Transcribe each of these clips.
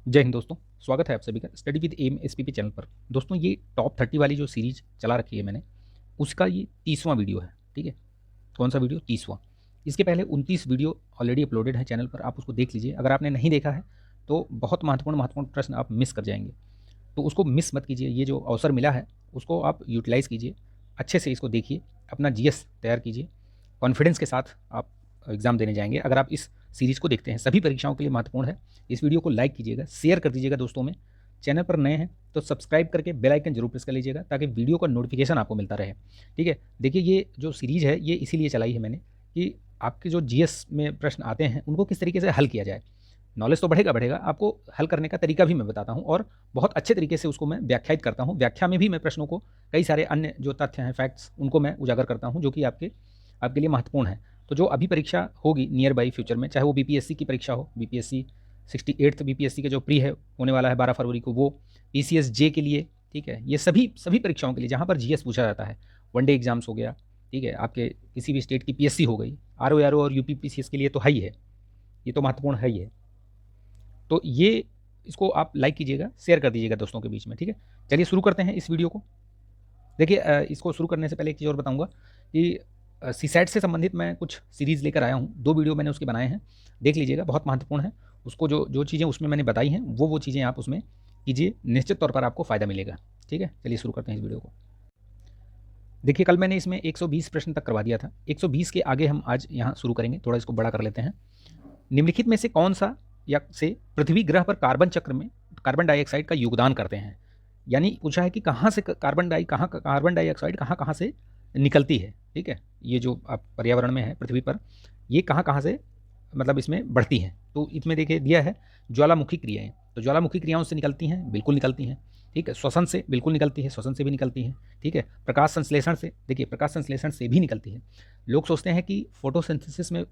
जय हिंद दोस्तों। स्वागत है आप सभी का study with M SPP channel पर। दोस्तों ये टॉप 30 वाली जो सीरीज चला रखी है मैंने, उसका ये 30वां वीडियो है। ठीक है, कौन सा वीडियो? 30वां। इसके पहले 29 वीडियो ऑलरेडी अपलोडेड है चैनल पर, आप उसको देख लीजिए। अगर आपने नहीं देखा है तो बहुत महत्वपूर्ण महत्वपूर्ण प्रश्न आप मिस कर जाएंगे, तो उसको मिस मत कीजिए। ये जो अवसर मिला है उसको आप यूटिलाइज़ कीजिए, अच्छे से इसको देखिए, अपना जीएस तैयार कीजिए, कॉन्फिडेंस के साथ आप एग्ज़ाम देने जाएंगे अगर आप इस सीरीज़ को देखते हैं। सभी परीक्षाओं के लिए महत्वपूर्ण है। इस वीडियो को लाइक कीजिएगा, शेयर कर दीजिएगा दोस्तों में। चैनल पर नए हैं तो सब्सक्राइब करके बेल आइकन जरूर प्रेस कर लीजिएगा ताकि वीडियो का नोटिफिकेशन आपको मिलता रहे। ठीक है, देखिए ये जो सीरीज़ है ये इसीलिए चलाई है मैंने कि आपके जो जीएस में प्रश्न आते हैं उनको किस तरीके से हल किया जाए। नॉलेज तो बढ़ेगा, आपको हल करने का तरीका भी मैं बताता हूँ और बहुत अच्छे तरीके से उसको मैं व्याख्यायित करता हूँ। व्याख्या में भी मैं प्रश्नों को, कई सारे अन्य जो तथ्य हैं, फैक्ट्स, उनको मैं उजागर करता हूँ जो कि आपके लिए महत्वपूर्ण है। तो जो अभी परीक्षा होगी नियर बाई फ्यूचर में, चाहे वो बीपीएससी की परीक्षा हो, बीपीएससी 68th बीपीएससी के जो प्री है होने वाला है 12 फरवरी को, वो पीसीएस जे के लिए, ठीक है, ये सभी सभी परीक्षाओं के लिए जहाँ पर जीएस पूछा जाता है, वनडे एग्जाम्स हो गया, ठीक है, आपके किसी भी स्टेट की पीएससी हो गई, आरओ और यूपी पीसीएस के लिए तो है ही है, ये तो महत्वपूर्ण है ही है। तो ये इसको आप लाइक कीजिएगा, शेयर कर दीजिएगा दोस्तों के बीच में। ठीक है, चलिए शुरू करते हैं इस वीडियो को। देखिए इसको शुरू करने से पहले एक चीज़ और बताऊंगा कि सी सेट से संबंधित मैं कुछ सीरीज़ लेकर आया हूँ, 2 वीडियो मैंने उसके बनाए हैं, देख लीजिएगा, बहुत महत्वपूर्ण है। उसको जो जो चीज़ें उसमें मैंने बताई हैं वो चीज़ें आप उसमें कीजिए, निश्चित तौर पर आपको फ़ायदा मिलेगा। ठीक है, चलिए शुरू करते हैं इस वीडियो को। देखिए कल मैंने इसमें 120 प्रश्न तक करवा दिया था, 120 के आगे हम आज यहाँ शुरू करेंगे, थोड़ा इसको बड़ा कर लेते हैं। निम्नलिखित में से कौन सा या से पृथ्वी ग्रह पर कार्बन चक्र में कार्बन डाइऑक्साइड का योगदान करते हैं? यानी पूछा है कि कहाँ से कार्बन डाइऑक्साइड कहाँ कहाँ से निकलती है। ठीक है, ये जो आप पर्यावरण में है पृथ्वी पर, ये कहाँ कहाँ से मतलब इसमें बढ़ती हैं। तो इसमें देखिए दिया है ज्वालामुखी क्रियाएं, तो ज्वालामुखी क्रियाओं से निकलती हैं, बिल्कुल निकलती हैं। ठीक है, श्वसन से बिल्कुल निकलती है, श्वसन से भी निकलती है। ठीक है, प्रकाश संश्लेषण से, देखिए प्रकाश संश्लेषण से भी निकलती है। लोग सोचते हैं कि फोटोसिंथेसिस में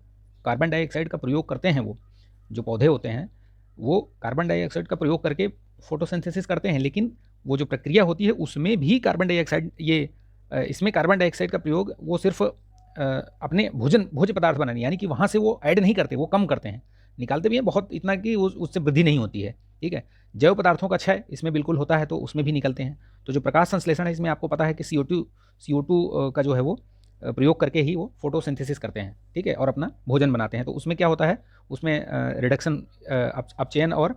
कार्बन डाइऑक्साइड का प्रयोग करते हैं, वो जो पौधे होते हैं वो कार्बन डाइऑक्साइड का प्रयोग करके फोटोसिंथेसिस करते हैं, लेकिन वो जो प्रक्रिया होती है उसमें भी कार्बन डाइऑक्साइड, ये इसमें कार्बन डाइऑक्साइड का प्रयोग वो सिर्फ अपने भोज्य पदार्थ बनाने, यानी कि वहाँ से वो ऐड नहीं करते, वो कम करते हैं, निकालते भी हैं बहुत, इतना कि उससे वृद्धि नहीं होती है। ठीक है, जैव पदार्थों का क्षय इसमें बिल्कुल होता है, तो उसमें भी निकलते हैं। तो जो प्रकाश संश्लेषण है इसमें आपको पता है कि CO2 का जो है वो प्रयोग करके ही वो फोटोसिंथेसिस करते हैं। ठीक है, और अपना भोजन बनाते हैं। तो उसमें क्या होता है, उसमें रिडक्शन, अपचयन और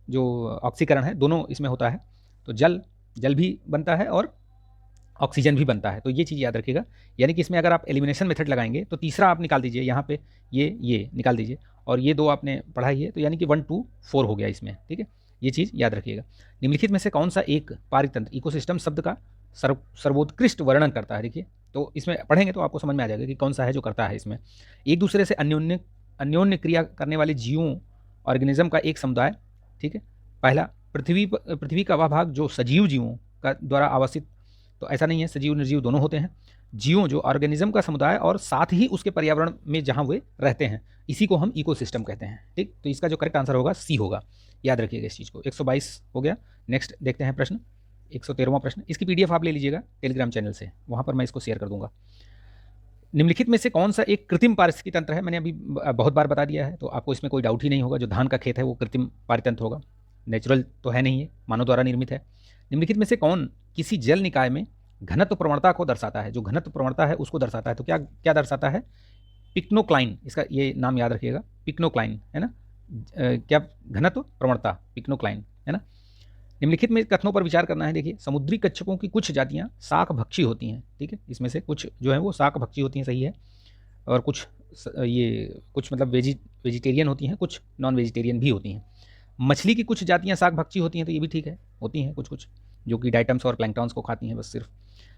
जो ऑक्सीकरण है दोनों इसमें होता है। तो जल भी बनता है और ऑक्सीजन भी बनता है, तो ये चीज़ याद रखिएगा। यानी कि इसमें अगर आप एलिमिनेशन मेथड लगाएंगे तो तीसरा आप निकाल दीजिए, यहाँ पे ये निकाल दीजिए, और ये 2 आपने पढ़ा ही है, तो यानी कि 1 2 4 हो गया इसमें। ठीक है, ये चीज़ याद रखिएगा। निम्नलिखित में से कौन सा एक पारितंत्र इकोसिस्टम शब्द का सर्वोत्कृष्ट वर्णन करता है? देखिए तो इसमें पढ़ेंगे तो आपको समझ में आ जाएगा कि कौन सा है जो करता है इसमें। एक दूसरे से अन्योन्य क्रिया करने वाले जीवों, ऑर्गेनिज्म का एक समुदाय। ठीक है, पहला, पृथ्वी का वह भाग जो सजीव जीवों का द्वारा आवासित, तो ऐसा नहीं है, सजीव निर्जीव दोनों होते हैं। जीवों जो ऑर्गेनिज्म का समुदाय और साथ ही उसके पर्यावरण में जहां वे रहते हैं, इसी को हम इकोसिस्टम कहते हैं। ठीक, तो इसका जो करेक्ट आंसर होगा सी होगा, याद रखिएगा इस चीज़ को। 122 हो गया। नेक्स्ट देखते हैं प्रश्न, 113वां प्रश्न। इसकी पीडीएफ आप ले लीजिएगा टेलीग्राम चैनल से, वहां पर मैं इसको शेयर कर दूंगा। निम्नलिखित में से कौन सा एक कृत्रिम पारिस्थितिकी तंत्र है? मैंने अभी बहुत बार बता दिया है, तो आपको इसमें कोई डाउट ही नहीं होगा। जो धान का खेत है वो कृत्रिम पारितंत्र होगा, नेचुरल तो है नहीं, है मानव द्वारा निर्मित है। निम्नलिखित में से कौन किसी जल निकाय में घनत्व प्रवणता को दर्शाता है? जो घनत्व प्रवणता है उसको दर्शाता है, तो क्या क्या दर्शाता है? पिक्नोक्लाइन, इसका ये नाम याद रखिएगा, पिक्नोक्लाइन है ना। क्या घनत्व प्रवणता, पिक्नोक्लाइन है ना। निम्नलिखित में कथनों पर विचार करना है। देखिए, समुद्री कच्छपों की कुछ जातियां शाक भक्षी होती हैं। ठीक है, इसमें से कुछ जो है वो शाक भक्षी होती हैं, सही है, और कुछ कुछ मतलब वेजिटेरियन होती हैं, कुछ नॉन वेजिटेरियन भी होती हैं। मछली की कुछ जातियां शाक भक्षी होती हैं, तो ये भी ठीक है, होती हैं कुछ कुछ जो कि डाइटम्स और प्लैंक्टन्स को खाती हैं बस सिर्फ।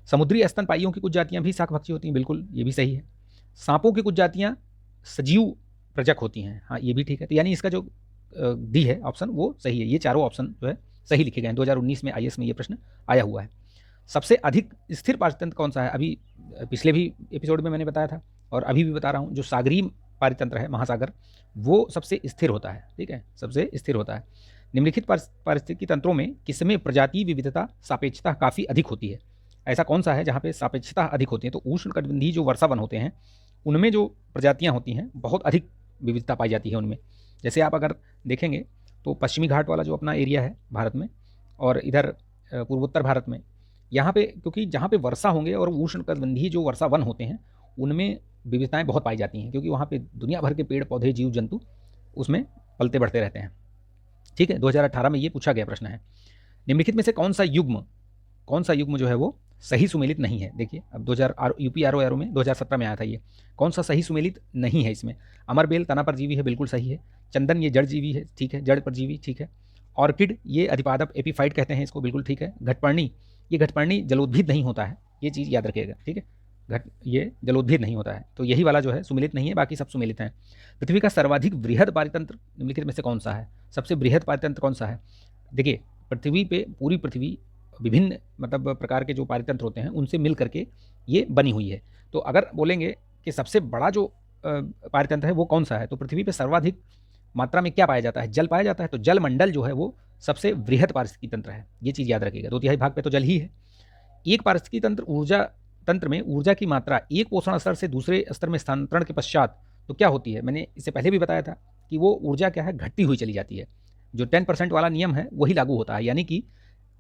समुद्री स्तनपाइयों की कुछ जातियां भी शाक भक्षी होती हैं, बिल्कुल ये भी सही है। सांपों की कुछ जातियां सजीव प्रजक होती हैं, हाँ ये भी ठीक है। तो यानी इसका जो डी है ऑप्शन वो सही है। ये चारों ऑप्शन जो है सही लिखे गए हैं। 2019 में आईएएस में ये प्रश्न आया हुआ है। सबसे अधिक स्थिर पारितंत्र कौन सा है? अभी पिछले भी एपिसोड में मैंने बताया था और अभी भी बता रहा हूँ, जो सागरीय पारितंत्र है, महासागर, वो सबसे स्थिर होता है। ठीक है, सबसे स्थिर होता है। निम्नलिखित पारिस्थितिकी तंत्रों में किसमें प्रजातीय विविधता, सापेक्षता काफ़ी अधिक होती है? ऐसा कौन सा है जहाँ पे सापेक्षता अधिक होती है? तो उष्णकटिबंधीय जो वर्षावन होते हैं उनमें जो प्रजातियाँ होती हैं बहुत अधिक विविधता पाई जाती है उनमें। जैसे आप अगर देखेंगे तो पश्चिमी घाट वाला जो अपना एरिया है भारत में, और इधर पूर्वोत्तर भारत में, यहाँ पे क्योंकि जहाँ पे वर्षा होंगे और उष्णकटिबंधीय जो वर्षा वन होते हैं उनमें विविधताएं बहुत पाई जाती हैं, क्योंकि वहाँ पे दुनिया भर के पेड़ पौधे जीव जंतु उसमें पलते बढ़ते रहते हैं। ठीक है, 2018 में ये पूछा गया प्रश्न है। निम्नलिखित में से कौन सा युग्म जो है वो सही सुमेलित नहीं है? देखिए अब 2000 यूपी आर में 2017 में आया था ये। कौन सा सही सुमेलित नहीं है इसमें? अमरबेल तना परजीवी है, बिल्कुल सही है। चंदन ये जड़ जीवी है, ठीक है, जड़ परजीवी, ठीक है। ऑर्किड ये अधिपादप एपीफाइट कहते हैं इसको, बिल्कुल ठीक है। घटपर्णी जलोद्भिद नहीं होता है, ये चीज़ याद रखिएगा, ठीक है। ये जलोद्भिद नहीं होता है, तो यही वाला जो है सुमेलित नहीं है, बाकी सब सुमेलित हैं। पृथ्वी का सर्वाधिक बृहद पारितंत्र निम्नलिखित में से कौन सा है? सबसे बृहद पारितंत्र कौन सा है? देखिए पृथ्वी पे पूरी पृथ्वी विभिन्न मतलब प्रकार के जो पारितंत्र होते हैं उनसे मिल करके ये बनी हुई है। तो अगर बोलेंगे कि सबसे बड़ा जो पारितंत्र है वो कौन सा है, तो पृथ्वी पे सर्वाधिक मात्रा में क्या पाया जाता है? जल पाया जाता है। तो जल मंडल जो है वो सबसे वृहद पारिस्थितिकी तंत्र है, ये चीज़ याद रखिएगा। 2/3 भाग पे तो जल ही है। एक पारिस्थितिकी तंत्र तंत्र में ऊर्जा की मात्रा एक पोषण स्तर से दूसरे स्तर में स्थानांतरण के पश्चात तो क्या होती है? मैंने इससे पहले भी बताया था कि वो ऊर्जा क्या है, घटती हुई चली जाती है। जो 10% वाला नियम है वही लागू होता है, यानी कि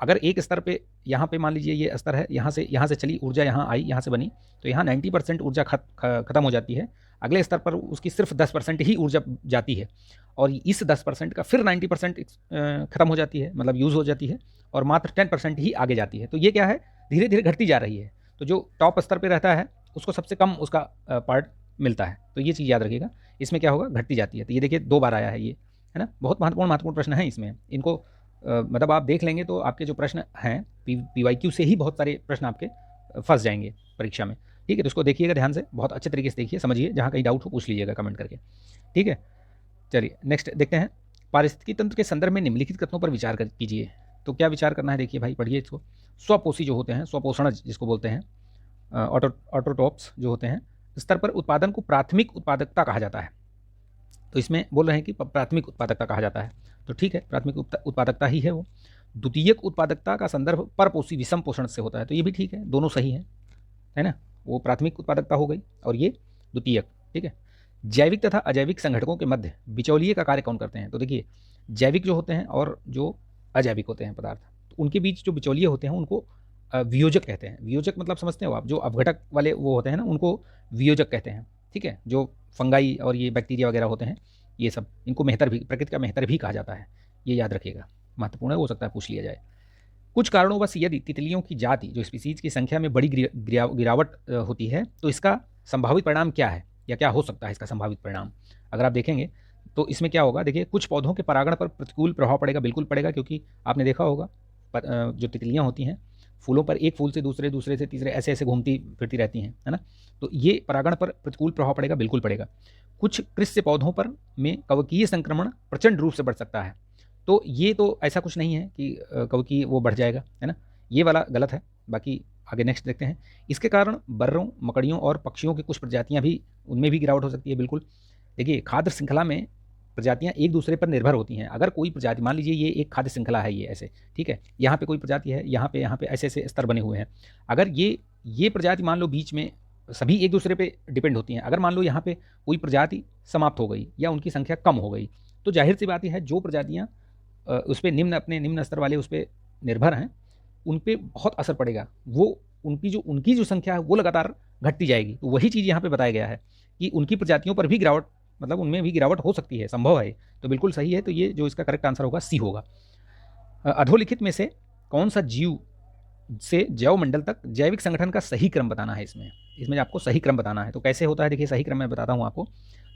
अगर एक स्तर पे यहाँ पे मान लीजिए ये स्तर है, यहाँ से चली ऊर्जा, यहाँ आई, यहाँ से बनी, तो यहाँ 90% ऊर्जा खत्म हो जाती है। अगले स्तर पर उसकी सिर्फ 10% ही ऊर्जा जाती है, और इस 10% का फिर 90% खत्म हो जाती है, मतलब यूज़ हो जाती है, और मात्र 10% ही आगे जाती है। तो ये क्या है, धीरे धीरे घटती जा रही है। तो जो टॉप स्तर पे रहता है उसको सबसे कम उसका पार्ट मिलता है। तो ये चीज़ याद रखिएगा, इसमें क्या होगा, घटती जाती है। तो ये देखिए 2 बार आया है ये, है ना। बहुत महत्वपूर्ण प्रश्न है इसमें। इनको मतलब आप देख लेंगे तो आपके जो प्रश्न हैं PYQ से ही बहुत सारे प्रश्न आपके फंस जाएंगे परीक्षा में। ठीक है, तो उसको देखिएगा ध्यान से, बहुत अच्छे तरीके से देखिए, समझिए, जहाँ कहीं डाउट हो पूछ लीजिएगा कमेंट करके। ठीक है, चलिए नेक्स्ट देखते हैं। पारिस्थितिकी तंत्र के संदर्भ में निम्नलिखित कथनों पर विचार कीजिए। तो क्या विचार करना है, देखिए भाई, पढ़िए इसको। स्वपोषी जो होते हैं, स्वपोषणज जिसको बोलते हैं, ऑटोट्रॉप्स जो होते हैं, स्तर पर उत्पादन को प्राथमिक उत्पादकता कहा जाता है। तो इसमें बोल रहे हैं कि प्राथमिक उत्पादकता कहा जाता है, तो ठीक है, प्राथमिक उत्पादकता ही है वो। द्वितीयक उत्पादकता का संदर्भ परपोषी विषम पोषण से होता है, तो ये भी ठीक है, दोनों सही है ना। वो प्राथमिक उत्पादकता हो गई और ये द्वितीयक, ठीक है। जैविक तथा अजैविक संघटकों के मध्य बिचौलिए का कार्य कौन करते हैं? तो देखिए जैविक जो होते हैं और जो अजैविक होते हैं पदार्थ, तो उनके बीच जो बिचौलिए होते हैं उनको वियोजक कहते हैं। वियोजक मतलब समझते हो आप, जो अपघटक वाले वो होते हैं ना, उनको वियोजक कहते हैं। ठीक है, जो फंगाई और ये बैक्टीरिया वगैरह होते हैं, ये सब, इनको मेहतर भी, प्रकृति का मेहतर भी कहा जाता है। ये याद रखिएगा, महत्वपूर्ण है, हो सकता है पूछ लिया जाए। कुछ कारणोंवश यदि तितलियों की जाति, जो स्पीसीज की संख्या में बड़ी गिरावट होती है, तो इसका संभावित परिणाम क्या है, या क्या हो सकता है इसका संभावित परिणाम? अगर आप देखेंगे तो इसमें क्या होगा, देखिए कुछ पौधों के परागण पर प्रतिकूल प्रभाव पड़ेगा, बिल्कुल पड़ेगा, क्योंकि आपने देखा होगा जो तितलियाँ होती हैं फूलों पर, एक फूल से दूसरे, दूसरे से तीसरे, ऐसे ऐसे घूमती फिरती रहती हैं, है ना। तो ये परागण पर प्रतिकूल प्रभाव पड़ेगा, बिल्कुल पड़ेगा। कुछ कृषि पौधों पर में कवकीय संक्रमण प्रचंड रूप से बढ़ सकता है। तो ये तो ऐसा कुछ नहीं है कि कवकीय वो बढ़ जाएगा, है ना, ये वाला गलत है। बाकी आगे नेक्स्ट देखते हैं। इसके कारण बर्रों, मकड़ियों और पक्षियों की कुछ प्रजातियां भी, उनमें भी गिरावट हो सकती है, बिल्कुल। देखिए खाद्य श्रृंखला में प्रजातियां एक दूसरे पर निर्भर होती हैं। अगर कोई प्रजाति, मान लीजिए ये एक खाद्य श्रृंखला है, ये ऐसे, ठीक है, यहाँ पे कोई प्रजाति है, यहाँ पे ऐसे ऐसे स्तर बने हुए हैं। अगर ये प्रजाति मान लो बीच में सभी एक दूसरे पे डिपेंड होती हैं, अगर मान लो यहाँ पे कोई प्रजाति समाप्त हो गई या उनकी संख्या कम हो गई, तो जाहिर सी बात है जो प्रजातियाँ उस पर अपने निम्न स्तर वाले उस पर निर्भर हैं, उन पर बहुत असर पड़ेगा। वो उनकी जो संख्या है वो लगातार घटती जाएगी। तो वही चीज़ यहाँ पे बताया गया है कि उनकी प्रजातियों पर भी गिरावट, मतलब उनमें भी गिरावट हो सकती है, संभव है। तो बिल्कुल सही है। तो ये जो इसका करेक्ट आंसर होगा सी होगा। अधोलिखित में से कौन सा जीव से जैव मंडल तक जैविक संगठन का सही क्रम बताना है? इसमें आपको सही क्रम बताना है। तो कैसे होता है, देखिए सही क्रम मैं बताता हूँ आपको।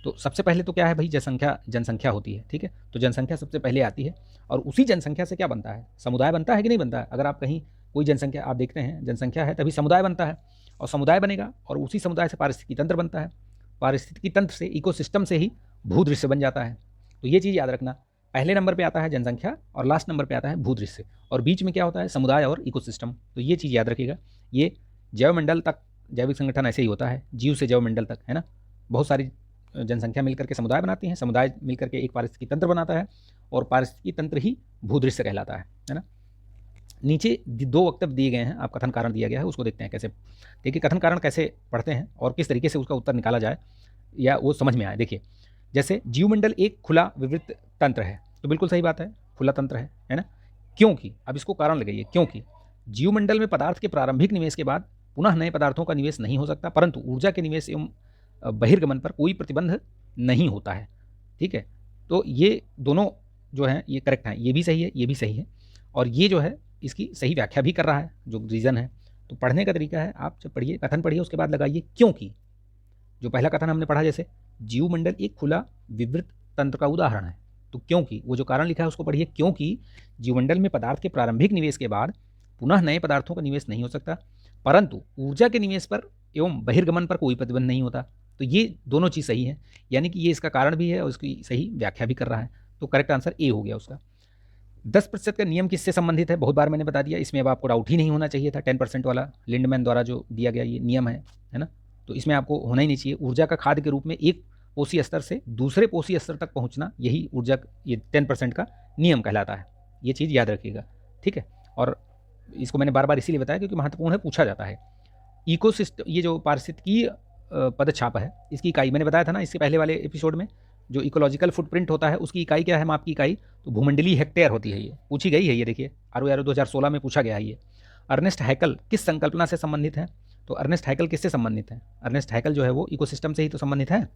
तो सबसे पहले तो क्या है भाई, जनसंख्या होती है, ठीक है। तो जनसंख्या सबसे पहले आती है, और उसी जनसंख्या से क्या बनता है, समुदाय बनता है कि नहीं बनता है। अगर आप कहीं कोई जनसंख्या आप देखते हैं, जनसंख्या है तभी समुदाय बनता है, और समुदाय बनेगा और उसी समुदाय से पारिस्थितिकी तंत्र बनता है, पारिस्थितिकी तंत्र से, इकोसिस्टम से ही भूदृश्य बन जाता है। तो ये चीज़ याद रखना, पहले नंबर पे आता है जनसंख्या और लास्ट नंबर पे आता है भूदृश्य, और बीच में क्या होता है, समुदाय और इकोसिस्टम। तो ये चीज़ याद रखिएगा। ये जैवमंडल तक जैविक संगठन ऐसे ही होता है, जीव से जैवमंडल तक, है ना। बहुत सारी जनसंख्या मिलकर के समुदाय बनाती हैं, समुदाय मिलकर के एक पारिस्थितिकी तंत्र बनाता है, और पारिस्थितिकी तंत्र ही भूदृश्य कहलाता है ना। नीचे 2 वक्तव्य दिए गए हैं, आप कथन कारण दिया गया है, उसको देखते हैं कैसे। देखिए कथन कारण कैसे पढ़ते हैं और किस तरीके से उसका उत्तर निकाला जाए या वो समझ में आए। देखिए जैसे जीवमंडल एक खुला विवृत तंत्र है, तो बिल्कुल सही बात है, खुला तंत्र है ना। क्योंकि अब इसको कारण लगाइए, क्योंकि जीवमंडल में पदार्थ के प्रारंभिक निवेश के बाद पुनः नए पदार्थों का निवेश नहीं हो सकता, परंतु ऊर्जा के निवेश एवं बहिर्गमन पर कोई प्रतिबंध नहीं होता है। ठीक है, तो ये दोनों जो है ये करेक्ट है, ये भी सही है, ये भी सही है, और ये जो है इसकी सही व्याख्या भी कर रहा है जो रीज़न है। तो पढ़ने का तरीका है, आप जब पढ़िए, कथन पढ़िए, उसके बाद लगाइए क्योंकि। जो पहला कथन हमने पढ़ा, जैसे जीवमंडल एक खुला विवृत तंत्र का उदाहरण है, तो क्योंकि वो जो कारण लिखा है उसको पढ़िए, क्योंकि जीवमंडल में पदार्थ के प्रारंभिक निवेश के बाद पुनः नए पदार्थों का निवेश नहीं हो सकता, परंतु ऊर्जा के निवेश पर एवं बहिर्गमन पर कोई प्रतिबंध नहीं होता। तो ये दोनों चीज़ सही है, यानी कि ये इसका कारण भी है और इसकी सही व्याख्या भी कर रहा है। तो करेक्ट आंसर ए हो गया उसका। 10% का नियम किससे संबंधित है, बहुत बार मैंने बता दिया, इसमें अब आपको डाउट ही नहीं होना चाहिए था। 10% वाला लिंडमैन द्वारा जो दिया गया ये नियम है ना, तो इसमें आपको होना ही नहीं चाहिए। ऊर्जा का खाद्य के रूप में एक पोषी स्तर से दूसरे पोषी स्तर तक पहुंचना, यही ऊर्जा, ये 10% का नियम कहलाता है। ये चीज़ याद रखिएगा, ठीक है। और इसको मैंने बार बार इसीलिए बताया क्योंकि महत्वपूर्ण है, पूछा जाता है। इकोसिस्टम, ये जो पारिस्थितिकी पदछाप है, इसकी इकाई मैंने बताया था ना इससे पहले वाले एपिसोड में, जो इकोलॉजिकल फुटप्रिंट होता है उसकी इकाई क्या है, माप की इकाई, तो भूमंडलीय हेक्टेयर होती है। ये पूछी गई है, ये देखिए ROARO 2016 में पूछा गया है ये। अर्नेस्ट हैकल किस संकल्पना से संबंधित है, तो अर्नेस्ट हैकल किससे संबंधित है, अर्नेस्ट हैकल जो है वो इकोसिस्टम से ही तो संबंधित है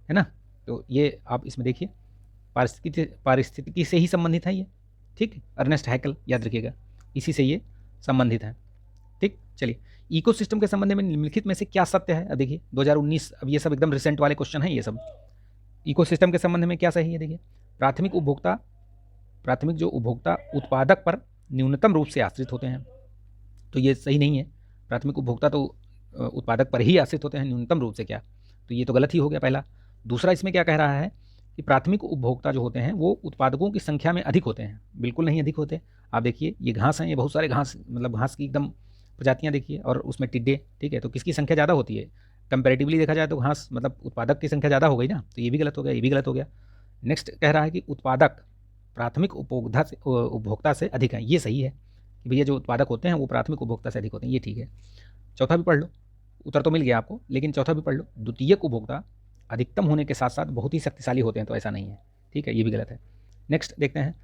ना। तो ये आप इसमें देखिए पारिस्थितिकी से ही संबंधित है ये, ठीक। अर्नेस्ट हैकल याद रखिएगा, इसी से ये संबंधित है, ठीक। चलिए, इकोसिस्टम के संबंध में निम्नलिखित में से क्या सत्य है, अब देखिए 2019, अब ये सब एकदम रिसेंट वाले क्वेश्चन हैं ये सब। इकोसिस्टम के संबंध में क्या सही है, देखिए प्राथमिक जो उपभोक्ता उत्पादक पर न्यूनतम रूप से आश्रित होते हैं, तो ये सही नहीं है। प्राथमिक उपभोक्ता तो उत्पादक पर ही आश्रित होते हैं, न्यूनतम रूप से क्या, तो ये तो गलत ही हो गया पहला। दूसरा, इसमें क्या कह रहा है कि प्राथमिक उपभोक्ता जो होते हैं वो उत्पादकों की संख्या में अधिक होते हैं, बिल्कुल नहीं अधिक होते। आप देखिए ये घास हैं, ये बहुत सारे घास, मतलब घास की एकदम प्रजातियाँ देखिए, और उसमें टिड्डे, ठीक है, तो किसकी संख्या ज़्यादा होती है, कंपैरेटिवली देखा जाए तो घास, मतलब उत्पादक की संख्या ज़्यादा हो गई ना, तो ये भी गलत हो गया, ये भी गलत हो गया। नेक्स्ट कह रहा है कि उत्पादक प्राथमिक उपभोक्ता से अधिक है, ये सही है कि भैया जो उत्पादक होते हैं वो प्राथमिक उपभोक्ता से अधिक होते हैं, ये ठीक है। चौथा भी पढ़ लो, उत्तर तो मिल गया आपको, लेकिन चौथा भी पढ़ लो, द्वितीयक उपभोक्ता अधिकतम होने के साथ साथ बहुत ही शक्तिशाली होते हैं, तो ऐसा नहीं है, ठीक है, ये भी गलत है। नेक्स्ट देखते हैं,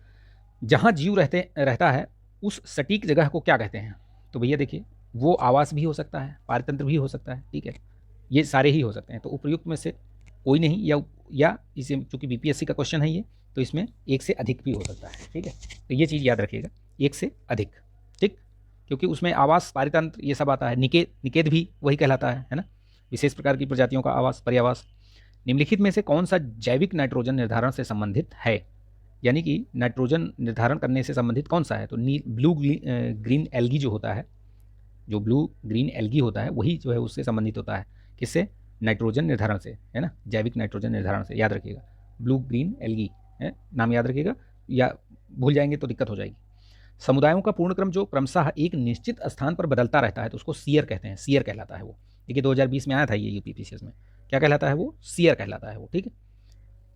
जहाँ जीव रहता है उस सटीक जगह को क्या कहते हैं, तो भैया देखिए वो आवास भी हो सकता है, पारतंत्र भी हो सकता है, ठीक है, ये सारे ही हो सकते हैं। तो उपयुक्त में से कोई नहीं, या इसे, चूंकि BPSC का क्वेश्चन है ये, तो इसमें एक से अधिक भी हो सकता है, ठीक है। तो ये चीज़ याद रखिएगा, एक से अधिक, ठीक, क्योंकि उसमें आवास, पारितंत्र, ये सब आता है। निकेत भी वही कहलाता है ना, विशेष प्रकार की प्रजातियों का आवास, पर्यावास। निम्नलिखित में से कौन सा जैविक नाइट्रोजन निर्धारण से संबंधित है, यानी कि नाइट्रोजन निर्धारण करने से संबंधित कौन सा है, तो ब्लू ग्रीन एल्गी जो होता है, जो ब्लू ग्रीन एल्गी होता है वही जो है उससे संबंधित होता है, किससे, नाइट्रोजन निर्धारण से, है ना, जैविक नाइट्रोजन निर्धारण से, याद रखिएगा, ब्लू ग्रीन एल्गी है नाम, याद रखिएगा, या भूल जाएंगे तो दिक्कत हो जाएगी। समुदायों का पूर्ण क्रम जो क्रमशः एक निश्चित स्थान पर बदलता रहता है, तो उसको सीयर कहते हैं, सीयर कहलाता है वो। देखिए 2020 में आया था ये UPPCS में, क्या कहलाता है वो, सीयर कहलाता है वो, ठीक है।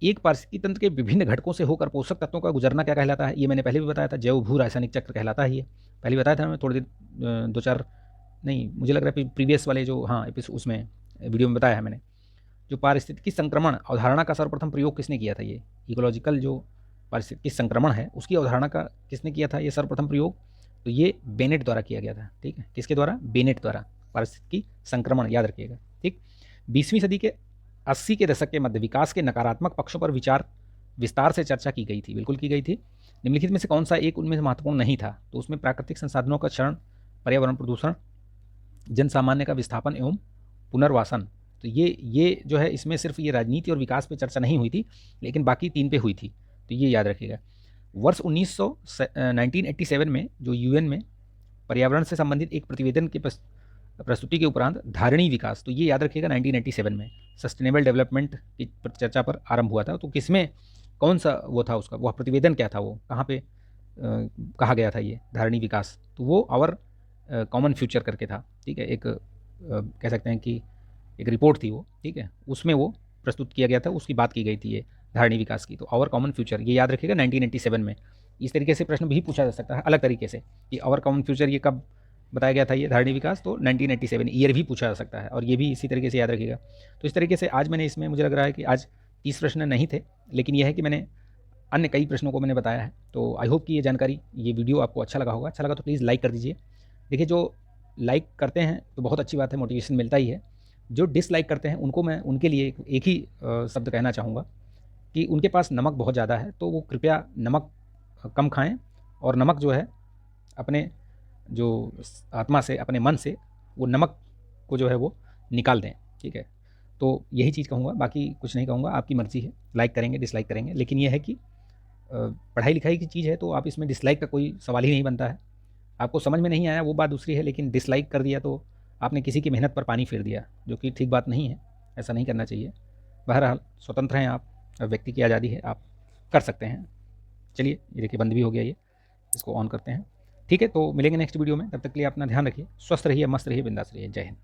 एक पारिस्थितिकी तंत्र के विभिन्न घटकों से होकर पोषक तत्वों का गुजरना क्या कहलाता है, ये मैंने पहले भी बताया था, जैव भू रासायनिक चक्र कहलाता है। ये पहले बताया था मैं, थोड़ी देर 2-4 नहीं, मुझे लग रहा है प्रीवियस वाले जो, हाँ उसमें वीडियो में बताया है मैंने। जो पारिस्थितिकी संक्रमण अवधारणा का सर्वप्रथम प्रयोग किसने किया था, ये इकोलॉजिकल जो पारिस्थितिकी संक्रमण है उसकी अवधारणा का किसने किया था ये सर्वप्रथम प्रयोग, तो ये बेनेट द्वारा किया गया था, ठीक है, किसके द्वारा, बेनेट द्वारा, पारिस्थितिकी संक्रमण, याद रखिएगा, ठीक। 20वीं सदी के 80 के दशक के मध्य विकास के नकारात्मक पक्षों पर विस्तार से चर्चा की गई थी, बिल्कुल की गई थी। निम्नलिखित में से कौन सा एक उनमें महत्वपूर्ण नहीं था, तो उसमें प्राकृतिक संसाधनों का क्षरण, पर्यावरण प्रदूषण, जन सामान्य का विस्थापन एवं पुनर्वासन। तो ये जो है इसमें सिर्फ ये राजनीति और विकास पे चर्चा नहीं हुई थी, लेकिन बाकी 3 पे हुई थी, तो ये याद रखिएगा। वर्ष 1987 में जो UN में पर्यावरण से संबंधित एक प्रतिवेदन के प्रस्तुति के उपरांत धारणी विकास, तो ये याद रखिएगा 1987 में सस्टेनेबल डेवलपमेंट की चर्चा पर आरंभ हुआ था। तो किसमें कौन सा वो था उसका, वह प्रतिवेदन क्या था, वो कहाँ पे कहा गया था ये धारणी विकास, तो वो आवर कॉमन फ्यूचर करके था, ठीक है, एक कह सकते हैं कि एक रिपोर्ट थी वो, ठीक है, उसमें वो प्रस्तुत किया गया था, उसकी बात की गई थी ये धारणी विकास की। तो आवर कॉमन फ्यूचर ये याद रखिएगा 1987 में। इस तरीके से प्रश्न भी पूछा जा सकता है अलग तरीके से कि आवर कॉमन फ्यूचर ये कब बताया गया था ये धारणी विकास, तो 1987 ईयर भी पूछा जा सकता है, और ये भी इसी तरीके से याद रखिएगा। तो इस तरीके से आज मैंने इसमें, मुझे लग रहा है कि आज 30 प्रश्न नहीं थे, लेकिन यह है कि मैंने अन्य कई प्रश्नों को मैंने बताया है। तो आई होप कि ये जानकारी, ये वीडियो आपको अच्छा लगा होगा। अच्छा लगा तो प्लीज़ लाइक कर दीजिए। देखिए, जो लाइक करते हैं तो बहुत अच्छी बात है, मोटिवेशन मिलता ही है। जो डिसलाइक करते हैं उनको मैं उनके लिए एक ही शब्द कहना चाहूँगा कि उनके पास नमक बहुत ज़्यादा है, तो वो कृपया नमक कम खाएँ और नमक जो है अपने जो आत्मा से, अपने मन से वो नमक को जो है वो निकाल दें, ठीक है? तो यही चीज़ कहूँगा, बाकी कुछ नहीं कहूँगा, आपकी मर्ज़ी है, लाइक करेंगे, डिसलाइक करेंगे। लेकिन ये है कि पढ़ाई-लिखाई की चीज़ है तो आप इसमें डिसलाइक का कोई सवाल ही नहीं बनता है। आपको समझ में नहीं आया वो बात दूसरी है, लेकिन डिसलाइक कर दिया तो आपने किसी की मेहनत पर पानी फेर दिया, जो कि ठीक बात नहीं है, ऐसा नहीं करना चाहिए। बहरहाल स्वतंत्र हैं आप, व्यक्ति की आज़ादी है, आप कर सकते हैं। चलिए, ये देखिए बंद भी हो गया ये, इसको ऑन करते हैं। ठीक है, तो मिलेंगे नेक्स्ट वीडियो में, तब तक के लिए अपना ध्यान रखिए, स्वस्थ रहिए, मस्त रहिए, बिंदास रहिए। जय हिंद।